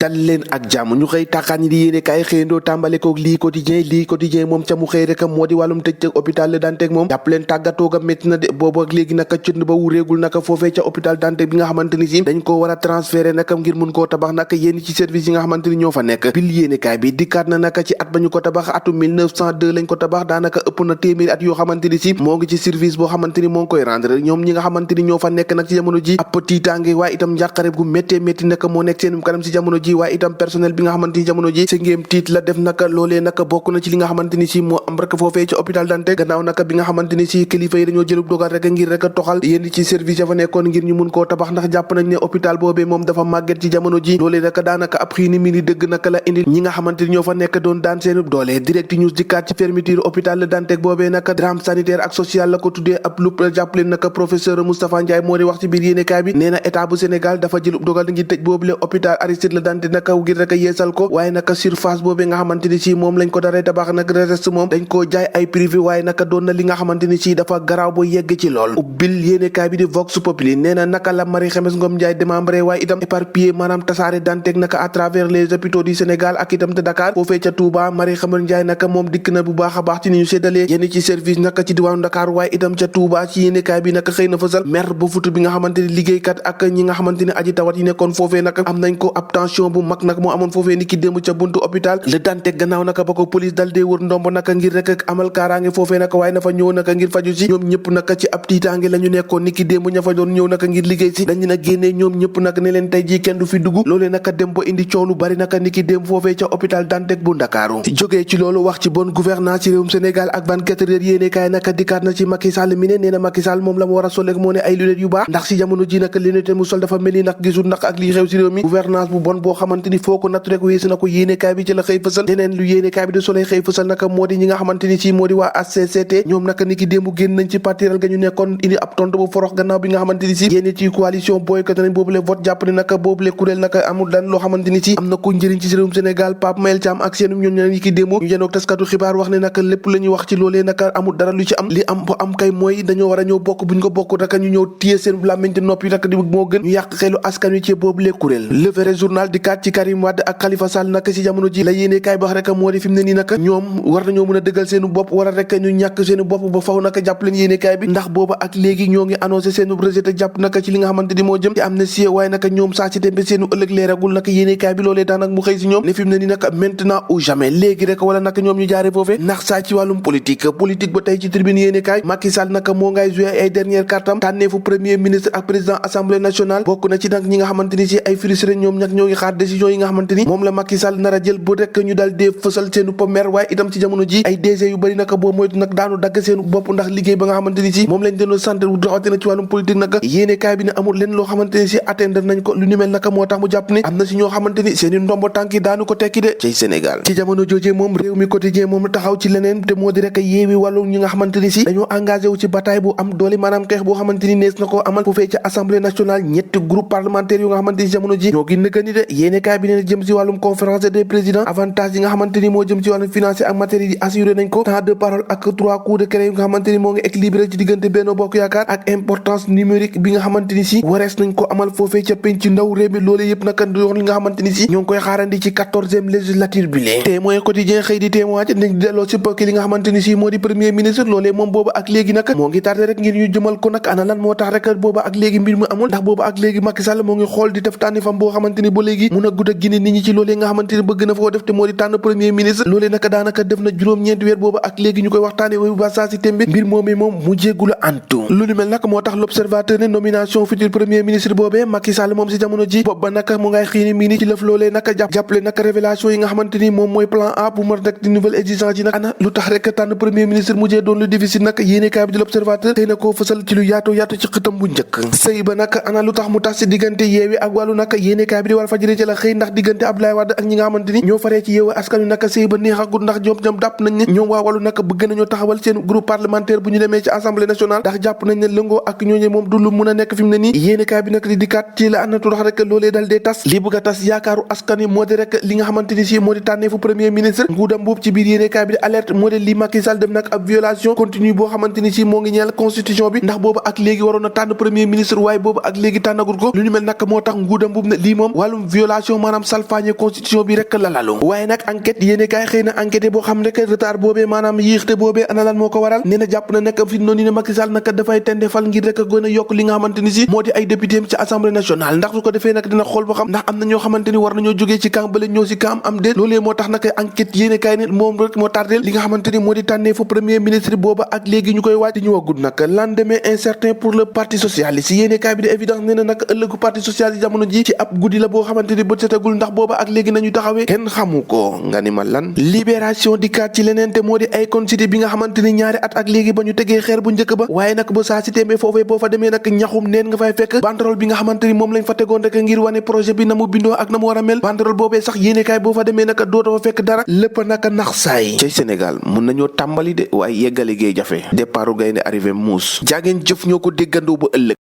dal leen ak jàmm ñu xëy tàqaan ñi di yéene kaay xëyandoo tàmbale koog lii quotidien moom ca mu xëy rek moo di wàllum tëj hôpital Le Dantec moom jàpp leen tàggatoo ga métti na de boobu ak léegi naka cënd ba wuréegul naka foofee ca hôpital Dantec bi nga xamante ni si dañ ko war a transféré naka ngir mun koo tabax naka yénn ci service yi nga xamante ni ñoo fa nekk bil yéene kaay bi dikkaat na naka ci at ba ñu ko tabax atum 1902 lañ ko tabax daanaka ëpp na téeméeri at yoo xamante ni si moo ngi ci service boo xamante ni moo ngi koy rendre ñoom ñi nga xamante ni ñoo fa nekk nag ci jamono ji ab tiitaange waaye itam njàqare gu méttee métti naka moo nekk seen kanam ci jamono ji waaye itam personnel bi nga xamante ni jamono ji sëngéem tiit la def naka loolee naka bokk na ci li nga xamante ni si moo am rek foofee ci hôpital Dantec gannaaw naka bi nga xamante ni si kilifa yi dañoo jëlub dogal rek ngir rek toxal yenn ci service ya fa nekkoon ngir ñu mun koo tabax ndax jàpp nañ ne hôpital boobee moom dafa màgget ci jamono ji loolee naka daanaka ab xiini mi ni dëgg naka la indi ñi nga xamante ni ñoo fa nekk doon daan seen doole direct news dikkaat ci fermeture hôpital Le Dantec boobee naka drame sanitaire ak social la ko tuddee ab lu jàppaleen naka professeur Moustapha Ndiaye moo di wax ci biir yéenekaay bi nee na état bu Sénégal dafa jëlub dogal ngir tëj boobule hôpital Aristide Le Dantec naka ngir rek yeesal ko waaye naka surface boobee nga xamante ni si moom lañ ko daree tabax nag reste moom dañ koo jaay ay privé waaye naka doon na li nga xamante ni si dafa garaaw ba yegg ci lool ubbil yéenekaay bi di Vox Populi nee na naka la Marie Khemesse Ngom Ndiaye démembré waaye itam éparpillé maanaam tasaare Dantec naka à travers les hôpitaux du Sénégal ak itam te Dakar foofee ca Touba Marie Khemesse Ndiaye naka moom dikk na bu baax a baax ci ni ñu séddalee yenn ci service naka ci diwaanu Dakar waaye itam ca Touba ci yéenekaay bi naka xëy na fësal mer ba futu bi nga xamante ni liggéeykat ak ñi nga xamante ni aji tawat yi nekkoon foofee naka am nañ ko ab tension bu mag nag moo amoon foofee ni ki démb ca buntu hôpital Le Dantec gannaaw naka ba ko police dal dee wër ndomb naka ngir rek amal kaaraange foofee naka waaye na fa ñëw naka ngir faju si ñoom ñëpp naka ci ab tiitaange la ñu nekkoon ni ki démb ña fa doon ñëw naka ngir liggéey si dañu na génnee ñoom ñëpp nag ne leen tey jii kenn du fi dugg loolee naka dem ba indi coow lu bari naka ni ki démb foofee ca hôpital Dantec bu Ndakaaru jógee ci loolu wax ci bonne gouvernance ci réewum Sénégal ak 24 heures yéene kaay naka dikkaat na ci Macky Sall mi ne nee na Macky Sall moom la mu war a soleeg moo ne ay lunettes yu baax ndax si jamono ji naka lunette mu sol dafa mel ni nag gisul nag ak lii xew si réew mi gouvernance bu bon boo xamante ni foo ko natt rek weesu na ko yéene kaay bi ci la xëy fësal leneen lu yéene kaay bi di soleil xëy fësal naka moo di ñi nga xamante ni si moo di waa HCCT ñoom naka ni ki démb génn nañ ci partiral ga ñu nekkoon indi ab tontu bu forox gannaaw bi nga xamante ni si yénn ci coalition boycotté nañ boobule vote jàpp ne naka boobule kuréel naka amul daan loo xamante ni si am na ko njëriñ ci réewum Sénégal Pape Mayel Thiam ak seenum ñoom ñeneen ñi ki démb ñu jenoog taskatu xibaar wax ne naka lépp la ñuy wax ci loolee naka amul dara lu ci am li am ba am kay mooy dañoo war a ñëw bokk buñ ko bokk naka ñu ñëw téye seen làmmiñ te noppi naka di moo gën ñu yàq xelu askan wi ci boobule kuréel Le Vrai journal di kaat ci Karim Wade ak Khalifa Sall naka si jamono ji la yéene kaay wax rek moo di fi mu ne nii naka ñoom war nañoo mën a dëggal seenu bopp wala rek ñu ñàkk seenu bopp ba faw naka jàpp leen yéene kaay bi ndax booba ak léegi ñoo ngi annoncé seenu rejet te jàpp naka ci li nga xamante ni moo jëm ci amnistie waaye naka ñoom saa ci tembe seenu ëllëg leeragul naka yéene kaay bi loolee tax nag mu xëy si ñoom ne fi mu ne nii naka maintenant ou jamais léegi rek wala naka ñoom ñu jaare foofee ndax saa ci wàllum politique ba tey ci tribune yéene kaay Macky Sall naka moo ngay joué ay dernière cartam tànneefu premier ministre ak président assemblée nationale bokk na ci nag ñi nga xamante ni si ay frustré ñoom nag ñoo ngi xaar décision yi nga xamante ni moom la Macky Sall nar a jël bu rek ñu dal dee fësal seenu pomer waaye itam ci jamono ji ay DG yu bëri naka boo moytu nag daanu dagg seenu bopp ndax liggéey ba nga xamante ni si moom lañ delloo santé bu doxate na ci wàllum politique naka yéene kaay bi ne amul leen loo xamante ni si atteindre nañ ko lu ni mel naka moo tax mu jàpp ne am na si ñoo xamante ni seeni ndombo tànk yi daanu ko tekki de ci Sénégal ci jamono joojee moom réew mi quotidien moom taxaw ci leneen te moo di rek yeewi wàllu ñi nga xamante ni si dañoo engagé wu ci bataille bu am doole maanaam xeex boo xamante ni nees na ko amal foofee ca assemblée nationale ñetti groupe parlementaire yu nga xamante ni jamono ji ñoo gi nëkkani de yéene kaay bi ne jëm si wàllum conférence des présidents avantage yi nga xamante ni moo jëm ci wàllum financier ak matériel yi assuré nañ ko temps de parole ak 3 coups de clé yu nga xamante ni moo ngi équilibré ci diggante Benno Bokk Yaakaar ak importance numérique bi nga xamante ni si warees nañ ko amal foofee ca penc ndaw réew mi loolee yëpp naka doon li nga xamante ni si ñoo ngi koy xaarandi ci 14e législature bi lee témoin quotidien xëy di témoin ci nañ delloo si pokki li nga xamante ni si moo di premier ministre loolee moom booba ak léegi nag moo ngi tardé rek ngir ñu jëmal ko nag ana lan moo tax rek booba ak léegi mbir mu amul ndax booba ak léegi Macky Sall moo ngi xool di def tànni fam boo xamante ni ba léegi mun a gudd ak gine nit ñi ci loolee nga xamante ni bëgg na foo def te moo di tànn premier ministre loolee naka daanaka def na juróom-ñeenti weer booba ak léegi ñu koy waxtaane wooyu ba saa si tembe mbir moom mu jéggula antu lu ni mel nag moo tax l'observateur ne nomination futur premier ministre boobee Macky Sall moom si jamono ji bopp ba naka mu ngay xiini mii ni ci lëf loolee naka jàppale naka révélation yi nga xamante ni moom mooy plan A pour mën rek di nouvelle exigence yi nag ana lu tax rek tànn premier ministre mujjee doon lu difficile nag yéene kaay bi di l'observateur tey na koo fësal ci lu yaatu ci xëtam bu njëkk sëy ba nag ana lu tax mu tax si diggante yeewi ak wàllu nag yéene kaay bi di Walfadjri ci la xëy ndax diggante Abdoulaye Wade ak ñi nga xamante ni ñoo faree ci yeewu askan wi nag sëy ba neexagut ndax ñoom dàpp nañ ne ñoom waa wàllu nag bëgg nañoo taxawal seen groupe parlementaire bu ñu demee ci assemblée nationale ndax jàpp nañ ne lëngoo ak ñooñe moom du lu mun a nekk fi mu ne nii yéene kaay bi nag di dikkaat ci la anatu tax rek loolee dal dee tas li bëgg a tas yaakaaru askan wi moo di rek li nga xamante ni si moo di tànneefu premier ministre Ngouda Mboup ci biir yéene kaay bi di alerte moo di li Macky Sall def nag ab violation continue boo xamante ni si moo ngi ñeel constitution bi ndax boobu ak léegi waroon na tànn premier ministre waaye boobu ak léegi tànnagul ko lu ñu mel nag moo tax Ngouda Mboup ne lii moom wàllum violation violation maanaam salfaañe constitution bi rek la lalu waaye nag enquête yéene kaay xëy na enquête boo xam rek retard boobee maanaam yéexte boobee ana lan moo ko waral nee na jàpp na nag fi noonu ne Macky Sall nag dafay tende fal ngir rek gën a yokk li nga xamante ni si moo di ay député ci assemblée nationale ndax su ko defee nag dina xool boo xam ndax am na ñoo xamante ni war nañoo jógee ci camp bale ñoo si camp am déet loolee moo tax nag enquête yéene kaay ne moom rek moo tardeel li nga xamante ni moo di tànnee fa premier ministre booba ak léegi ñu koy waaj di ñu waggut nag lendemain incertain pour le parti socialiste yéene kaay bi de évidence nee na nag ëllëgu parti socialiste jamono ji ci ab guddi la boo xamante ni bët setagul ndax booba ak léegi nañu taxawee kenn xamu ko nga ni ma lan libération di kaat ci leneen te moo di Akon City bi nga xamante ni ñaari at ak léegi ba ñu tegee xeer bu njëkk ba waaye nag ba saa si témbee foofee boo fa demee nag ñaxum neen nga fay fekk banderole bi nga xamante ni moom lañ fa tegoon rek ngir wane projet bi na mu bindoo ak na mu war a mel banderole boobee sax yéene kaay boo fa demee nag dootoo fa fekk dara lépp naka nax saay cay Sénégal mun nañoo tàmbali de waaye yeggale gee jafe départu gaynde arrivé muus jaageen jëf ñoo ko déggandoo ba ëllëg